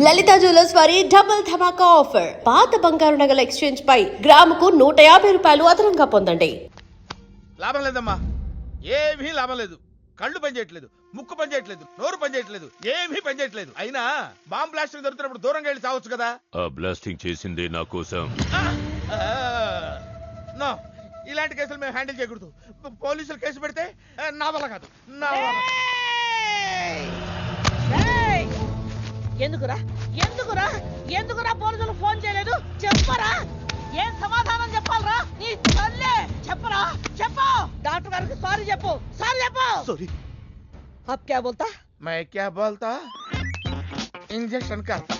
లలిత jewellers వారి double ధమాకా offer. పాత బంగారు నగల ఎక్స్చేంజ్ పై గ్రాముకు 150 రూపాయలు అదనంగా పొందండి. లాభం లేదమ్మా, ఏమీ లాభం లేదు. కళ్ళు పనిచేయట్లేదు, ముక్కు పనిచేయట్లేదు, నోరు పనిచేయట్లేదు, ఏమీ పనిచేయట్లేదు. అయినా బాంబ్ బ్లాస్టింగ్ జరుగుతున్నప్పుడు దూరంగా వెళ్ళి చావచ్చు కదా. ఆ బ్లాస్టింగ్ చేసిందే నా కోసం. నో, ఇలాంటి కేసులు మేము హ్యాండిల్ చేయకూడదు. పోలీసులు కేసు పెడితే నా వల్ల కాదు, నా వల్ల. ఎందుకురా ఎందుకురా ఎందుకురా పోలీసులు ఫోన్ చేయలేదు? చెప్పరా, ఏం సమాధానం చెప్పాలరా? నీ తల్లే చెప్పరా, చెప్పు. డాక్టర్ గారికి సారీ చెప్పు, సారీ చెప్పు. సారీ. अब क्या बोलता? मैं क्या बोलता? इंजेक्शन करता.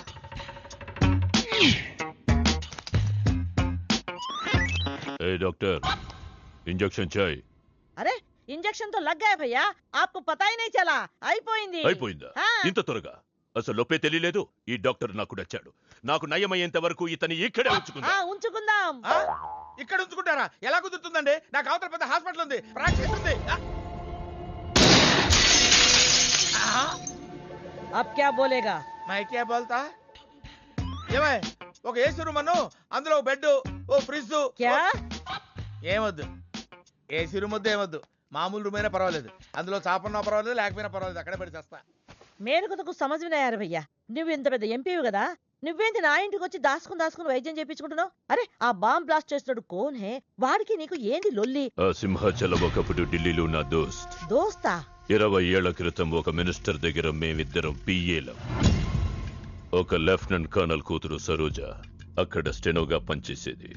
ए डॉक्टर, इंजेक्शन चाहिए. अरे इंजेक्शन तो लग गया भैया, आपको पता ही नहीं चला. అయిపోయింది. అయిపోయిందా? ఇంత త్వరగా? అసలు లోపే తెలియలేదు. ఈ డాక్టర్ నాకు నచ్చాడు. నాకు నయమయ్యేంత వరకు ఇతని ఇక్కడే ఉంచుకుందాం. ఇక్కడ ఉంచుకుంటారా? ఎలా కుదురుతుందండి? నాకు అవతల పెద్ద హాస్పిటల్ ఉంది, ప్రాక్టీస్ ఉంది. अब क्या बोलेगा? मैं क्या बोलता? ఏమై, ఒక ఏసీ రూమ్ అను, అందులో ఒక బెడ్, ఓ ఫ్రిడ్జ్. क्या? ఏమొద్దు, ఏసీ రూమ్ వద్దు, ఏమొద్దు. మామూలు రూమ్ అయినా పర్వాలేదు, అందులో చాపన్నా పర్వాలేదు, లేకపోయినా పర్వాలేదు, అక్కడే పడి చేస్తా. మేలుకు సమజ్ వినాయారు భయ్యా. నువ్వు ఇంత పెద్ద ఎంపీవి కదా, నువ్వేంటి నా ఇంటికి వచ్చి దాసుకుని వైద్యం చేయించుకుంటున్నావు? అరే ఆ బాంబ్ బ్లాస్ట్ చేస్తున్నాడు కోన్ హే, వాడికి నీకు ఏంటి లొల్లి? ఆ సింహాచలం ఒకప్పుడు ఢిల్లీలో నా దోస్తా 20 ఏళ్ల క్రితం ఒక మినిస్టర్ దగ్గర మేమిద్దరం పిఏలం. ఒక లెఫ్టినెంట్ కర్నల్ కూతురు సరోజ అక్కడ స్టెనోగా పనిచేసేది.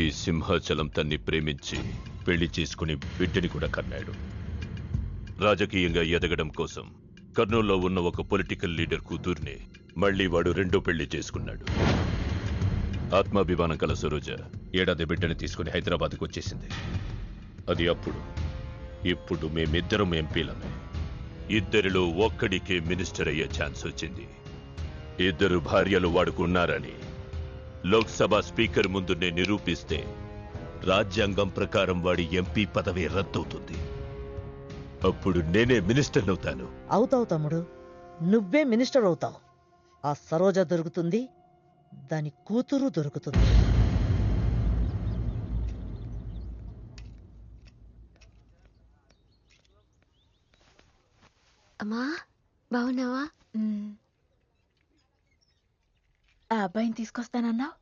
ఈ సింహాచలం తన్ని ప్రేమించి పెళ్లి చేసుకుని బిడ్డని కూడా కన్నాడు. రాజకీయంగా ఎదగడం కోసం కర్నూల్లో ఉన్న ఒక పొలిటికల్ లీడర్ కూతుర్ని మళ్లీ వాడు రెండో పెళ్లి చేసుకున్నాడు. ఆత్మాభిమానం కల సరోజ ఏడాది బిడ్డని తీసుకుని హైదరాబాద్కు వచ్చేసింది. అది అప్పుడు. ఇప్పుడు మేమిద్దరం ఎంపీలమే. ఇద్దరిలో ఒక్కడికే మినిస్టర్ అయ్యే ఛాన్స్ వచ్చింది. ఇద్దరు భార్యలు వాడుకున్నారని లోక్సభ స్పీకర్ ముందు నేను నిరూపిస్తే రాజ్యాంగం ప్రకారం వాడి ఎంపీ పదవి రద్దవుతుంది. అప్పుడు నేనే మినిస్టర్ అవుతాను. అవుతావు తమ్ముడు, నువ్వే మినిస్టర్ అవుతావు. ఆ సరోజ దొరుకుతుంది, దాని కూతురు దొరుకుతుంది. అమ్మా బాగున్నావా? ఆ అబ్బాయిని తీసుకొస్తానన్నావు.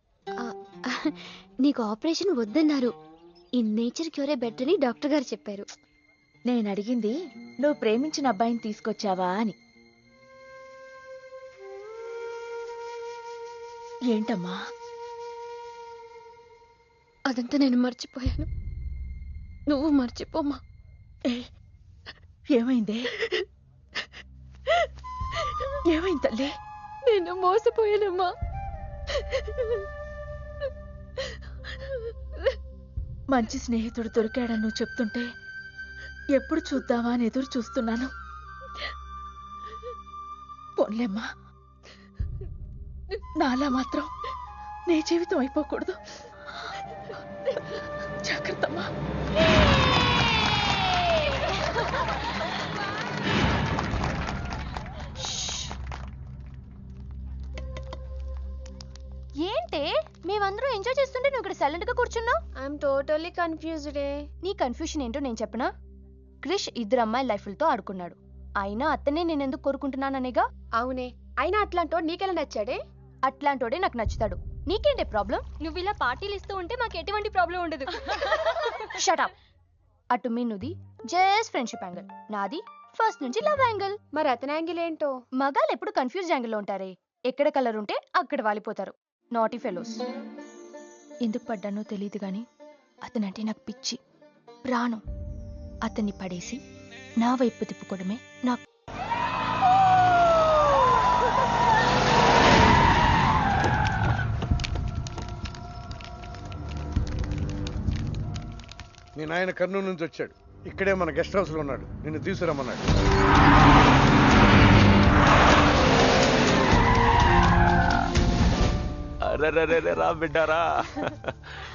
నీకు ఆపరేషన్ వద్దన్నారు. ఈ నేచర్ క్యూరే బెటర్ అని డాక్టర్ గారు చెప్పారు. నేను అడిగింది నువ్వు ప్రేమించిన అబ్బాయిని తీసుకొచ్చావా అని. ఏంటమ్మా? అదంతా నేను మర్చిపోయాను, నువ్వు మర్చిపోమ్మా. ఏమైంది? ఏమైంది తల్లి? నేను మోసపోయానమ్మా. మంచి స్నేహితుడు దొరికాడని నువ్వు చెప్తుంటే ఎప్పుడు చూద్దామా అని ఎదురు చూస్తున్నాను. పోన్లేమ్మా, నాలా మాత్రం నీ జీవితం అయిపోకూడదు. జాగ్రత్తమ్మా. ఏంటే మేమందరం ఎంజాయ్ చేస్తుంటే నువ్వు ఇక్కడ సైలెంట్ గా కూర్చున్నావు? I'm totally confused. నీ కన్ఫ్యూషన్ ఏంటో నేను చెప్పనా? క్రిష్ ఇద్దరు అమ్మాయి లైఫ్లతో ఆడుకున్నాడు. అయినా అతనే నేనెందుకు కోరుకుంటున్నాననేగా. అవునే, అయినా అట్లాంటోడు నీకెలా నచ్చాడే? అట్లాంటోడే నాకు నచ్చుతాడు. నీకేంటే ప్రాబ్లం? నువ్వు ఇలా పార్టీలు ఇస్తూ ఉంటే మాకు ఎటువంటి ప్రాబ్లం ఉండదు. Shut up. అటు మీనుది జస్ట్ ఫ్రెండ్షిప్ యాంగిల్, నాది ఫస్ట్ నుంచి లవ్ యాంగిల్. మరి అతని యాంగిల్ ఏంటో? మగాళ్ళు ఎప్పుడు కన్ఫ్యూజ్ యాంగిల్ లో ఉంటారే. ఎక్కడ కలర్ ఉంటే అక్కడ వాలిపోతారు. Naughty fellows. ఎందుకు పడ్డానో తెలియదు గాని అతనంటే నాకు పిచ్చి, ప్రాణం. అతన్ని పడేసి నా వైపు తిప్పుకోవడమే నాకు. మీ నాయన కర్నూలు నుంచి వచ్చాడు, ఇక్కడే మన గెస్ట్ హౌస్ లో ఉన్నాడు. నిన్ను తీసుకురమ్మన్నాడు. రా బిడ్డారా,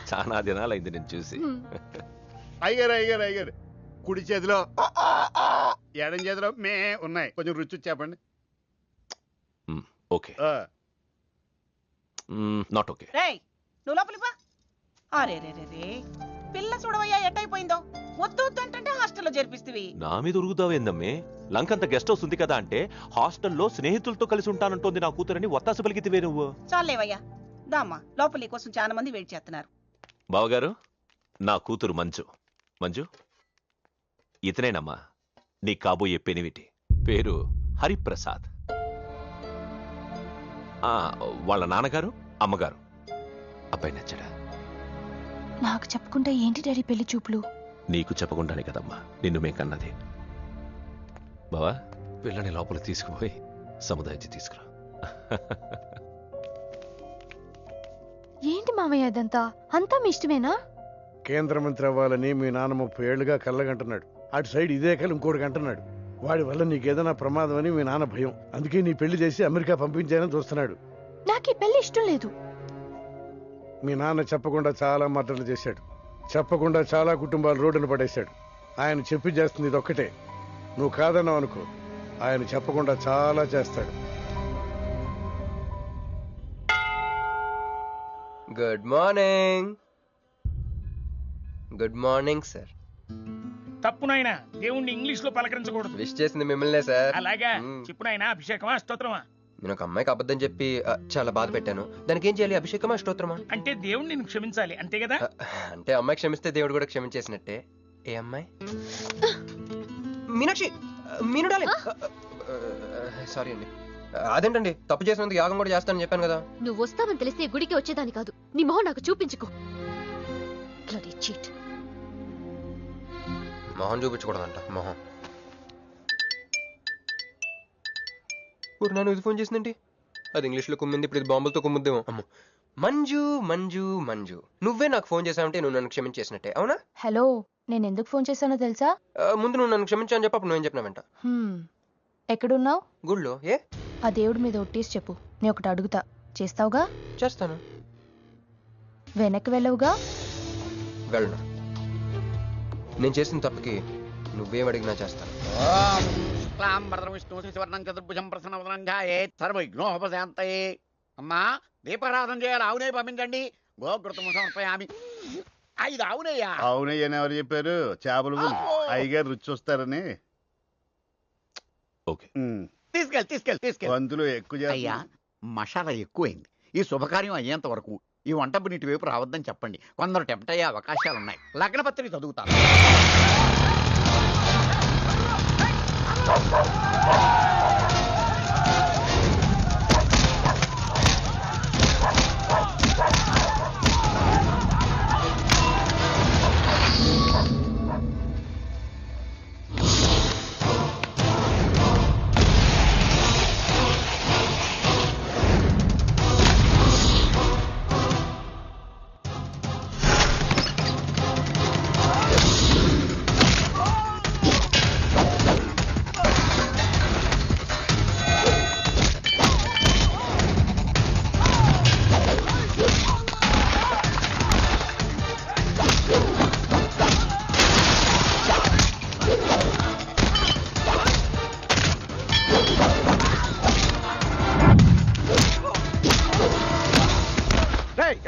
చాలా దినాలైంది నేను చూసి. అయ్యారు కుడి చేతిలో ఎడం చేతిలో మే ఉన్నాయి, కొంచెం రుచి చెప్పండి. ఓకే. Not okay. రేయ్ నువ్వు లోపలిపా. అరే రే రే రే పిల్ల చూడవయ్యా ఎట్టయిపోయిందో. వద్దు వద్దు అంటే హాస్టల్లో చేర్పిస్తేవి. నా మీద ఉరుగుతావేందమ్మే? లంకంత గెస్ట్ హౌస్ ఉంది కదా అంటే హాస్టల్లో స్నేహితులతో కలిసి ఉంటానంటోంది నా కూతురని ఒత్తాసు పలికితివే నువ్వు. చాలేవయ్యా దామ్మా, లోపల నీ కోసం చాలా మంది వెయిట్ చేస్తున్నారు. బావగారు, నా కూతురు మంజు. మంజు, ఇతనేనమ్మా నీ కాబోయే పెనివిటి. పేరు హరిప్రసాద్. వాళ్ళ నాన్నగారు అమ్మగారు. అబ్బాయి నచ్చడా? నాకు చెప్పకుండా ఏంటి డాడీ పెళ్లి చూపులు? నీకు చెప్పకుండానే కదమ్మా నిన్ను మే కన్నది. బావా, పిల్లని లోపల తీసుకుపోయి సముదాయించి తీసుకురా. ఏంటి మామయ్య ఇదంతా? అంతా మీ ఇష్టమేనా? కేంద్ర మంత్రి అవ్వాలని మీ నాన్న 30 ఏళ్లుగా కళ్ళగంటున్నాడు. అటు సైడ్ ఇదే కళ్ళు ఇంకోటి అంటున్నాడు. వాడి వల్ల నీకేదైనా ప్రమాదం అని మీ నాన్న భయం. అందుకే నీ పెళ్లి చేసి అమెరికా పంపించాలని చూస్తున్నాడు. నాకు ఈ పెళ్లి ఇష్టం లేదు. మీ నాన్న చెప్పకుండా చాలా మర్డర్లు చేశాడు. చెప్పకుండా చాలా కుటుంబాలు రోడ్డున పడేశాడు. ఆయన చెప్పి చేస్తుంది ఇది ఒక్కటే. నువ్వు కాదన్నావు అనుకో, ఆయన చెప్పకుండా చాలా చేస్తాడు. Good morning. Good morning sir. తప్పు నాయనా, దేవుణ్ణి ఇంగ్లీష్ లో పలకరించకూడదు. విష్ చేసింది మిమ్మల్నే సార్. అలాగా చెప్పు నాయనా, అభిషేకమా స్తోత్రమా? నేను ఒక అమ్మాయికి అబద్ధం చెప్పి చాలా బాధ పెట్టాను. దానికి ఏం చేయాలి? అభిషేకమా స్తోత్రమా? అంటే దేవుణ్ణి నిన్ను క్షమించాలి అంతే కదా? అంటే అమ్మాయి క్షమిస్తే దేవుడు కూడా క్షమించేసినట్టే. ఏ అమ్మాయి? మీనాక్షి, మీను డార్లింగ్. సారీ అండి. అదేంటండి, తప్పు చేసినందుకు యాగం కూడా చేస్తానని చెప్పాను కదా. నువ్వు వస్తావని తెలిస్తే గుడికి వచ్చేదాని కాదు. నీ మొహం నాకు చూపించుకో. మొహం చూపించకూడదంట. మొహం నేను ఇది ఫోన్ చేసిందండి. అది ఇంగ్లీష్లో కుమ్మింది, ఇప్పుడు ఇది బాంబులతో కుమ్ముద్దేమో. అమ్మో. మంజు మంజు మంజు, నువ్వే నాకు ఫోన్ చేసావంటే నువ్వు నన్ను క్షమించేసినట్టే, అవునా? హలో, నేను ఎందుకు ఫోన్ చేశానో తెలుసా? ముందు నువ్వు నన్ను క్షమించా అని చెప్పి నువ్వేం చెప్పినావంట? ఎక్కడున్నావు? గుళ్ళో. ఏ? ఆ దేవుడి మీద ఒట్టేసి చెప్పు, నేను ఒకటి అడుగుతా, చేస్తావుగా? చేస్తాను. వెనక్కి వెళ్ళవుగా? వెళ్ళను. నేను చేసిన తప్పుకి నువ్వేం అడిగినా చేస్తాను. అమ్మా, దీపారాధన చేయాలి. ఆవునే పంపించండి. గోకృతము సమర్పయామి. 5 ఆవునయ్యా. అవునయ్యని ఎవరు చెప్పారు? చేపలు అయ్యగారు రుచి చూస్తారని. ఓకే, తీసుకెళ్ళి వంతులు ఎక్కువ అయ్యా. మసాలా ఎక్కువైంది. ఈ శుభకార్యం అయ్యేంత వరకు ఈ వంట నీటి వైపు రావద్దని చెప్పండి. కొందరు టెంప్ట్ అయ్యే అవకాశాలున్నాయి. లగ్న పత్రిక చదువుతాను.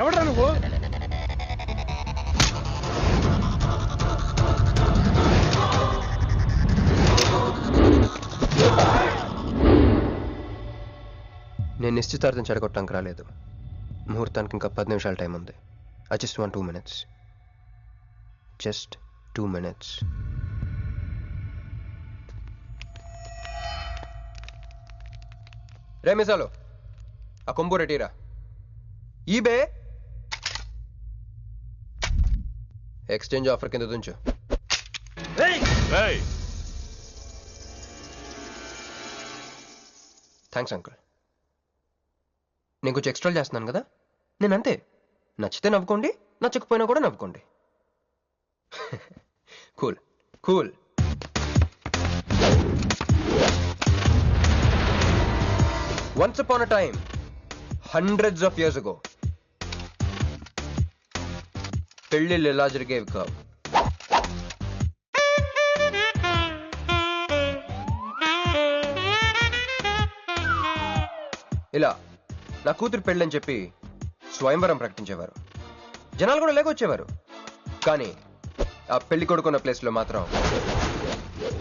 ఎవడరా నువ్వు? నేను నిశ్చితార్థం చెడగొట్టడానికి రాలేదు. ముహూర్తానికి ఇంకా 10 నిమిషాల టైం ఉంది. I just want 2 minutes. Just 2 minutes. రే మిసాలు, ఆ కొంబు రెటీరా. ఈబే ఎక్స్చేంజ్ ఆఫర్ కింద దుంచు. Thanks uncle. నేను కొంచెం ఎక్స్ట్రా చేస్తున్నాను కదా. నేను అంతే, నచ్చితే నవ్వుకోండి, నచ్చకపోయినా కూడా నవ్వుకోండి. Cool cool. Once upon a time, hundreds of years ago, పెళ్ళిళ్ళు ఎలా జరిగేవి కావు. ఇలా నా కూతురు పెళ్ళని చెప్పి స్వయంవరం ప్రకటించేవారు, జనాలు కూడా లేకొచ్చేవారు. కానీ ఆ పెళ్లి కొడుకున్న ప్లేస్లో మాత్రం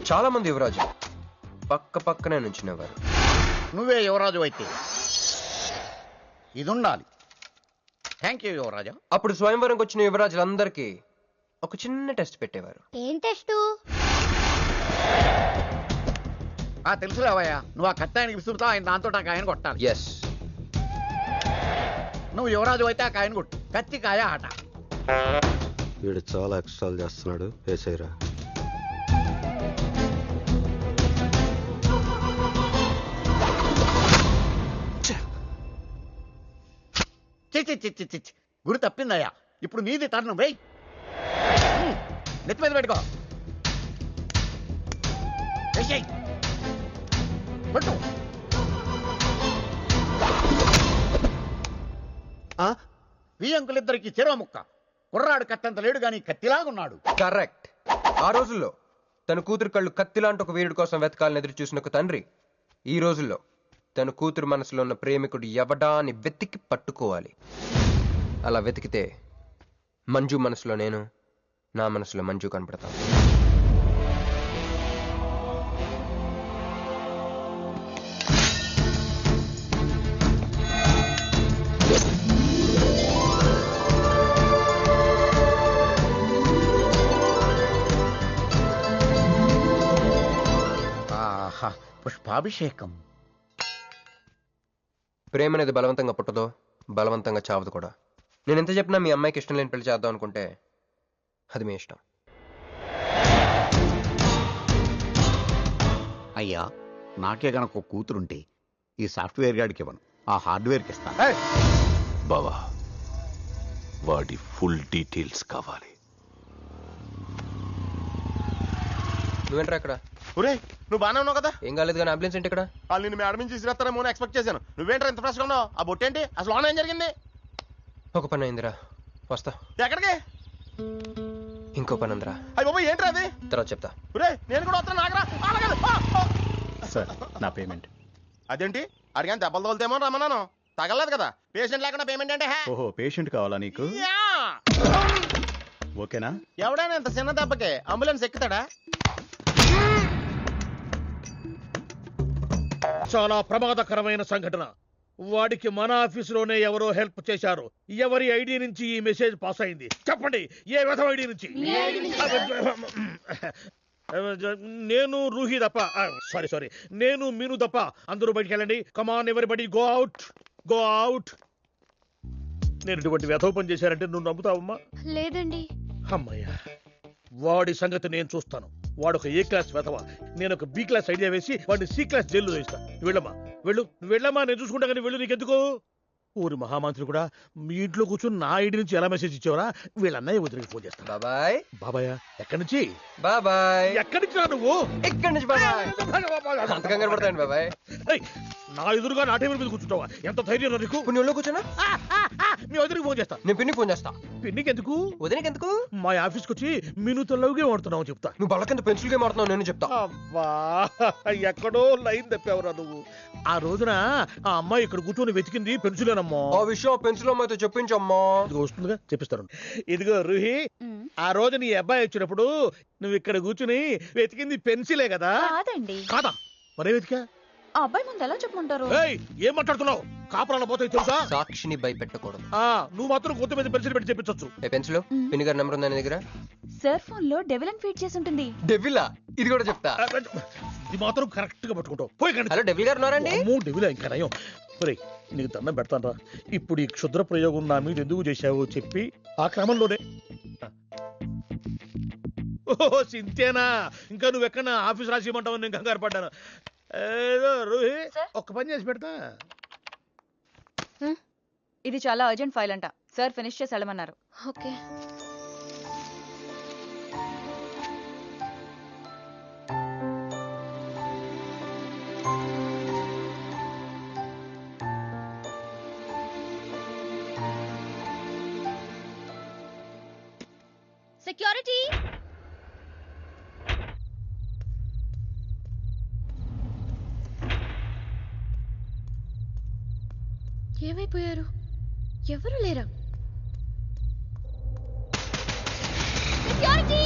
చాలా మంది యువరాజు పక్క పక్కనే నుంచునేవారు. నువ్వే యువరాజు అయితే ఇది ఉండాలి. థ్యాంక్ యూ యువరాజా. అప్పుడు స్వయంవరంకి వచ్చిన యువరాజులందరికీ ఒక చిన్న టెస్ట్ పెట్టేవారు. ఏం టెస్ట్? తెలుసులేవయ్యా, నువ్వు ఆ కత్తి ఆయనకి విసురుతావు, ఆయన దాంతో ఆ కాయను కొట్టాలి. ఎస్, నువ్వు యువరాజు అయితే ఆ కాయను కొట్టు. కత్తి కాయ ఆట. వీడు చాలా ఎక్స్ట్రాలు చేస్తున్నాడు. వేసేయరా. చి గురి తప్పిందయ్యా. ఇప్పుడు నీది టర్న్. వెయ్, నెత్తి మీద పెట్టుకో. వేసేయ్, కొట్టు. ఈ అంకులిద్దరికి చెరవ ముక్క. కుర్రాడు కత్తంత లేడు గాని కత్తిలాగున్నాడు. కరెక్ట్. ఆ రోజుల్లో తన కూతురు కళ్ళు కత్తిలాంటి ఒక వీరుడి కోసం వెతకాలని ఎదురు చూసిన ఒక తండ్రి ఈ రోజుల్లో తన కూతురు మనసులో ఉన్న ప్రేమికుడు ఎవడా అని వెతికి పట్టుకోవాలి. అలా వెతికితే మంజు మనసులో నేను, నా మనసులో మంజు కనపడతాను. పుష్పాభిషేకం. ప్రేమ అనేది బలవంతంగా పుట్టదో, బలవంతంగా చావదు కూడా. నేను ఎంత చెప్పినా మీ అమ్మాయికి ఇష్టం లేని పెళ్లి చేద్దాం అనుకుంటే అది మీ ఇష్టం. అయ్యా, నాకే గనక ఒక కూతురుంటే ఈ సాఫ్ట్వేర్ గాడికి ఇవ్వను, ఆ హార్డ్వేర్కి ఇస్తాను. బావా, వాడి ఫుల్ డీటెయిల్స్ కావాలి. నువ్వేంట్రా ఇక్కడ? ఒరే, నువ్వు బాగానే ఉన్నావు కదా? ఏం కాలేదు కానీ అంబులెన్స్ ఏంటి ఇక్కడ? వాళ్ళు నిన్ను మేడం నుంచి తీసుకురాస్తారేమో అని ఎక్స్పెక్ట్ చేశాను. నువ్వేంట్రా ఇంత ఫ్రెష్గా ఉన్నావు? ఆ బొట్టేంటి? అసలు లోన్ ఏం జరిగింది? ఒక పని అయిందిరా, వస్తా. ఎక్కడికి? ఇంకో పని ఉందిరా. అయ్యి బాబు, ఏంట్రా అది? తర్వాత చెప్తా. ఒరే, నేను కూడా వస్తాను. నాగరా సార్, నా పేమెంట్. అదేంటి? అడిగాను దెబ్బలు తోలుతేమో రమ్మన్నాను. తగలేదు కదా. పేషెంట్ లేకుండా పేమెంట్ అంటే ఓహో, పేషెంట్ కావాలా నీకు? ఓకేనా? ఎవడైనా ఇంత చిన్న దెబ్బకే అంబులెన్స్ ఎక్కుతాడా? చాలా ప్రమాదకరమైన సంఘటన. వాడికి మన ఆఫీసులోనే ఎవరో హెల్ప్ చేశారు. ఎవరి ఐడి నుంచి ఈ మెసేజ్ పాస్ అయింది? చెప్పండి, ఏ విధం ఐడి నుంచి? నేను రూహి తప్ప, సారీ, నేను మీను తప్ప అందరూ బయటికి వెళ్ళండి. Come on everybody, go out, go out. నేను ఇటువంటి వ్యధవ పని చేశారంటే నువ్వు నమ్ముతావమ్మా? లేదండి. అమ్మయ్యా, వాడి సంగతి నేను చూస్తాను. వాడు ఒక ఏ క్లాస్ వెధవ, నేను ఒక బి క్లాస్ ఐడియా వేసి వాడిని సి క్లాస్ జైల్లో వేస్తా. వెళ్ళమ్మా, వెళ్ళు, వెళ్ళమ్మా, నేను చూసుకుంటా. కానీ వెళ్ళు, నీకెందుకు? ఊరి మహామంత్రి కూడా మీ ఇంట్లో కూర్చొని నా ఐడి నుంచి ఎలా మెసేజ్ ఇచ్చావరా? వీళ్ళన్నయ్య వదిలికి ఫోన్ చేస్తాను. బాబాయ్. బాబాయ్ ఎక్కడి నుంచి? బాబాయ్. ఎక్కడి నుంచి రా నువ్వు? ఎక్కడి నుంచి బాబాయ్? అంత కంగారు పడతాయండి బాబాయ్. నా ఎదురుగా నా టేబుల్ మీద కూర్చుంటావా? ఎంత ధైర్యం నీకు? నువ్వు కూర్చున్నా? మీ వదిలికి ఫోన్ చేస్తా. నేను పిన్నికి ఫోన్ చేస్తా. పిన్నికి ఎందుకు? వదినకి ఎందుకు? మా ఆఫీస్కి వచ్చి మీనుతో లవ్ గేమ్ ఆడుతున్నావు చెప్తా. నువ్వు బల్ల కింద పెన్సిల్ గేమ్ ఆడుతున్నావు నేను చెప్తా. అబ్బా, ఎక్కడో లైన్ తప్పావురా నువ్వు. ఆ రోజున ఆ అమ్మాయి ఇక్కడ కూర్చొని వెతికింది పెన్సిలేనమ్మా. ఆ విషయం పెన్సిల్ అమ్మాయితో చెప్పించమ్మా. వస్తుందిగా, చెప్పిస్తాను. ఇదిగో రూహి, ఆ రోజు నీ అబ్బాయి వచ్చినప్పుడు నువ్వు ఇక్కడ కూర్చుని వెతికింది పెన్సిలే కదా? కాదండి. కాదా? మరే వెతికా? ఆ అబ్బాయి ముందు ఎలా చెప్పమంటారు? ఏం మాట్లాడుతున్నావు? కాపురాల పోతాయి తెలుసా? సాక్షిని భయపెట్టకూడదు. నువ్వు మాత్రం కొత్త మీద పెన్సిల్ పెట్టి చెప్పించొచ్చు. పెన్సిల్ పిన్ని గారి నెంబర్ ఉందా నీ దగ్గర? సార్ ఫోన్ లో డెవిల్ అని ఫీడ్ చేసి ఉంటుంది. డెవిలా? ఇది కూడా చెప్తా. ఇది మాత్రం కరెక్ట్ గా పట్టుకుంటావు. పోయి. హలో, డెవిల్ గారు ఉన్నారండి? డెవిలా ఇంకా నయం. నీకు దండం పెడతాను రా. ఇప్పుడు ఈ క్షుద్ర ప్రయోగం నా మీద ఎందుకు చేశావో చెప్పి ఆ క్రమంలోనే. ఓహో, సింతేనా? ఇంకా నువ్వెక్కడ ఆఫీస్ రాసి ఇవ్వమంటావు? నేను కంగారు పడ్డాను. ఏదో రూహి, ఒక్క పని చేసి పెడతా. ఇది చాలా అర్జెంట్ ఫైల్ అంట. సార్ ఫినిష్ చేసి వెళ్ళమన్నారు. ఓకే. సెక్యూరిటీ. ఏమైపోయారు? ఎవరు లేరా? సెక్యూరిటీ!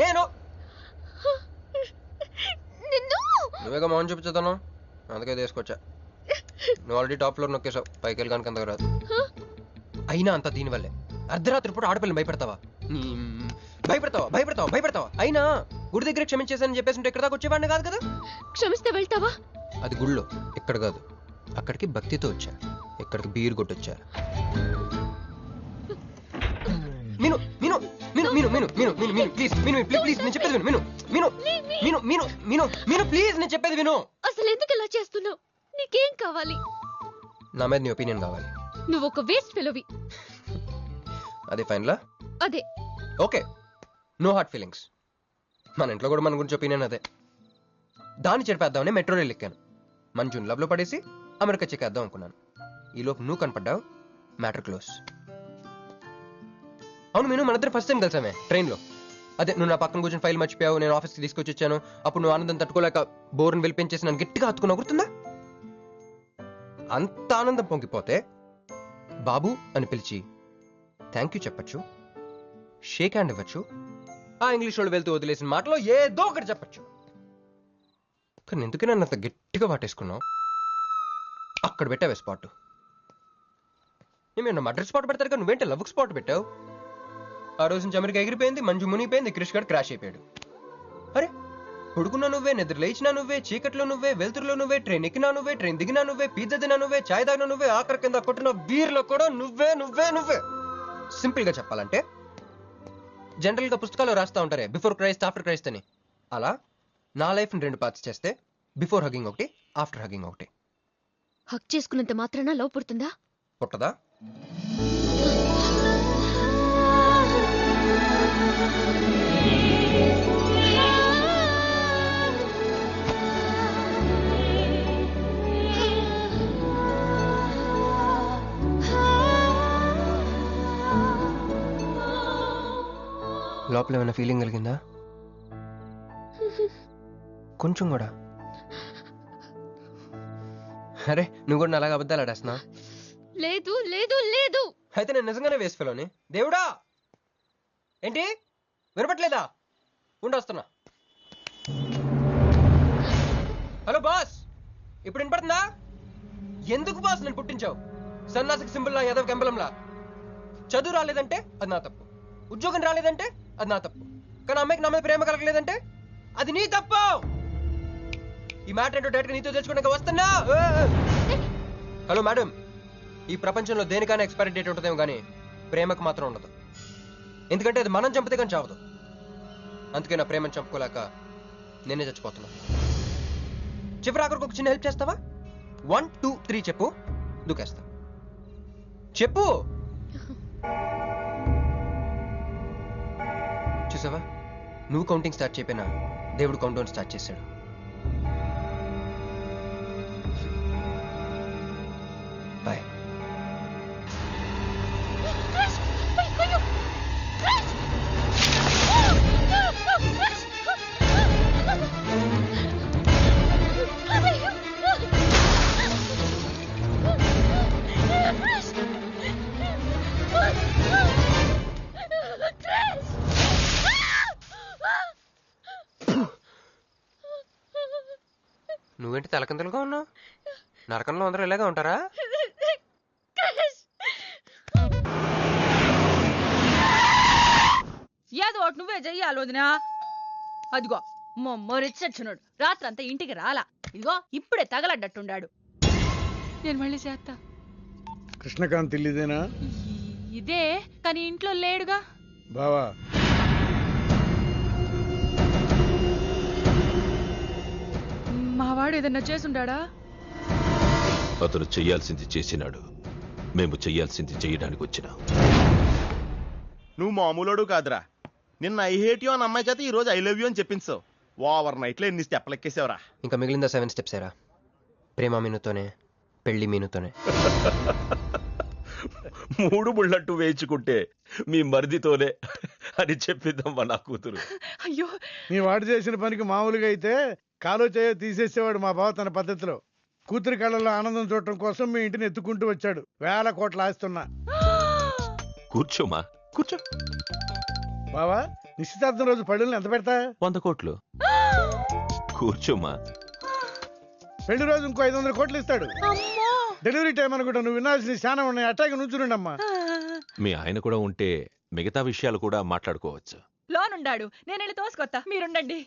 నేను నువ్వేగా మౌన్ చూపించుతాను, అందుకే తీసుకొచ్చా. నువ్వు ఆల్రెడీ టాప్ ఫ్లోర్ నొక్కేసావు, పైకి వెళ్ళి కనుక రాదు. అయినా అంత దీనివల్లే అర్ధరాత్రి పూట ఆడపిల్లని భయపెడతావా? భయపెడతావా? అయినా గుడి దగ్గర క్షమించేసానని చెప్పేసి ఇక్కడ దాకా వచ్చేవాడిని కాదు కదా. క్షమిస్తే వెళ్తావా? అది గుళ్ళో, ఇక్కడ కాదు. అక్కడికి భక్తితో వచ్చా, ఇక్కడికి బీరు కొట్టొచ్చా. మీను మీను మీను మీను మీను మీను మీను మీను ప్లీజ్ మీను ప్లీజ్ నేను చెప్పేది విను. మీను మీను మీను మీను మీను ప్లీజ్ నేను చెప్పేది విను. అసలు ఎందుకు ఇలా చేస్తున్నావు? నీకేం కావాలి? నా మీద నీ ఒపీనియన్ కావాలి. నువ్వు ఒక వేస్ట్ ఫెలోవి. అదే ఫైనలా? అదే. Okay, no hard feelings. మన ఇంట్లో కూడా మన గురించి ఒపీనియన్ అదే. దాన్ని చెరిపేద్దామని మెట్రో రైల్ ఎక్కాను. మంజుని లవ్ లో పడేసి అమెరికా చెక్కేద్దాం అనుకున్నాను. ఈలోపు నువ్వు కనపడ్డావు, మ్యాటర్ క్లోజ్. అవును మీను, మన ఇద్దరు ఫస్ట్ టైం కలిసామే ట్రైన్లో. అదే నువ్వు నా పక్కన కూర్చొని ఫైల్ మర్చిపోయావు, నేను ఆఫీస్కి తీసుకొచ్చి వచ్చాను. అప్పుడు నువ్వు ఆనందం తట్టుకోలేక బోర్ని వెళ్ళిపించేసి నన్ను గట్టిగా హత్తుకున్నావు, గుర్తుందా? అంత ఆనందం పొంగిపోతే బాబు అని పిలిచి థ్యాంక్ యూ చెప్పచ్చు, షేక్ హ్యాండ్ ఇవ్వచ్చు, ఆ ఇంగ్లీష్ వాళ్ళు వెళ్తూ వదిలేసిన మాటలో ఏదో ఒకటి చెప్పచ్చు. కానీ ఎందుకే నన్ను అంత గట్టిగా వాటేసుకున్నావు? అక్కడ పెట్టావే స్పాట్. ఏమన్నా మర్డర్ స్పాట్ పెడతారు కదా, నువ్వేంటే లవ్ స్పాట్ పెట్టావు. ఆ రోజు నుంచి అమెరికా ఎగిరిపోయింది, మంజు మునిగిపోయింది, క్రిష్ గారు క్రాష్ అయిపోయాడు. అరే పడుకున్నా నువ్వే, నిద్ర లేచినా నువ్వే, చీకట్లో నువ్వే, వెలుతురులో నువ్వే, ట్రైన్ ఎక్కినా నువ్వే, ట్రైన్ దిగినా నువ్వే, పిజ్జా తినా నువ్వే, చాయ్ తాగినా నువ్వే, ఆఖరి కింద కొట్టిన బీర్లో కూడా నువ్వే నువ్వే నువ్వే. సింపుల్ గా చెప్పాలంటే జనరల్ గా పుస్తకాలు రాస్తా ఉంటారే బిఫోర్ క్రైస్ట్ ఆఫ్టర్ క్రైస్ట్ అని, అలా నా లైఫ్ ని 2 పార్ట్స్ చేస్తే బిఫోర్ హగ్గింగ్ ఒకటి, ఆఫ్టర్ హగ్గింగ్ ఒకటి. హక్ చేసుకున్నంత మాత్రాన లవ్ పుడుతుందా? పుట్టదా? లోపల ఏమైనా ఫీలింగ్ కలిగిందా? కొంచెం కూడా? అరే నువ్వు కూడా అలాగ అబద్ధాలు ఆడేస్తున్నా? లేదు లేదు లేదు. అయితే నేను నిజంగానే వేస్ట్ ఫెలోని. దేవుడా, ఏంటి వినపట్లేదా? ఉండొస్తున్నా. హలో బాస్, ఇప్పుడు వినపడుతుందా? ఎందుకు బాస్ నన్ను పుట్టించావు? సన్నాసికి సింబల్ లా, యాదవ్ గంబలంలా. చదువు రాలేదంటే అది నా తప్పు, ఉద్యోగం రాలేదంటే అది నా తప్పు, కానీ అమ్మాయికి నా మీద ప్రేమ కలగలేదంటే అది నీ తప్పు. ఈ మ్యాటర్ ఏంటో డైరెక్ట్గా నీతో తెలుసుకోవడానికి వస్తున్నా. హలో మేడం, ఈ ప్రపంచంలో దేనికైనా ఎక్స్పైరీ డేట్ ఉంటుందేమో కానీ ప్రేమకు మాత్రం ఉండదు. ఎందుకంటే అది మనం చంపితే కానీ చావదు. అందుకే నా ప్రేమను చంపుకోలేక నేనే చచ్చిపోతున్నా. చివరి ఆఖరికి ఒక చిన్న హెల్ప్ చేస్తావా? 1 2 3 చెప్పు, దూకేస్తా. చెప్పు. చూసావా, నువ్వు కౌంటింగ్ స్టార్ట్ చేయపోయినా దేవుడు కౌంట్ డౌన్ స్టార్ట్ చేశాడు. బాయ్. నువ్వేంటి తలకిందులుగా ఉన్నావు? నరకంలో అందరూ ఇలాగే ఉంటారా? ఏదో ఒకటి నువ్వే చెయ్యాలి వదినా. అదిగో మొమ్మరిచ్చచ్చున్నాడు, రాత్రంతా ఇంటికి రాలా. ఇదిగో ఇప్పుడే తగలడ్డట్టుండాడు. నేను మళ్ళీ చేస్తా. కృష్ణకాంత్ ఇల్లుదేనా? ఇదే, కానీ ఇంట్లో లేడుగా. బావా, మావాడు ఏదన్నా చేసుండాడా? అతను చెయ్యాల్సింది చేసినాడు, మేము చెయ్యాల్సింది చేయడానికి వచ్చినా. నువ్వు మామూలుడు కాదురా. నిన్న ఐ హేట్ యూ అని అమ్మాయి చేత ఈ రోజు ఐ లవ్ యూ అని చెప్పించావు. ఓవర్ నైట్ లో ఎన్ని స్టెప్లు ఎక్కేసావురా. ఇంకా మిగిలిందా 7 స్టెప్స్ ఏరా. ప్రేమ మీనుతోనే పెళ్లి మీనుతోనే. 3 ముళ్ళంటూ వేయించుకుంటే మీ మరిదితోనే అని చెప్పిద్దమ్మా నా కూతురు. అయ్యో మీ వాడు చేసిన పనికి మామూలుగా అయితే కాలో చేయో తీసేసేవాడు మా బావ తన పద్ధతిలో. కూతురి కళ్ళలో ఆనందం చూడటం కోసం మీ ఇంటిని ఎత్తుకుంటూ వచ్చాడు. 1000 కోట్లు ఆస్తున్నా. కూర్చోమా, కూర్చో. బావా, నిశ్చితార్థం రోజు పళ్ళుల్ని ఎంత పెడతా? 100 కోట్లు. కూర్చోమా. పెళ్లి రోజు ఇంకో 500 కోట్లు ఇస్తాడు. డెలివరీ టైం అనుకుంటా. నువ్వు వినాల్సిన చాలా ఉన్నాయి. అట్టాగే నుంచుండమ్మా. మీ ఆయన కూడా ఉంటే మిగతా విషయాలు కూడా మాట్లాడుకోవచ్చు. లోనుండాడు, నేను వెళ్ళి తోసుకొత్తా, మీరుండండి.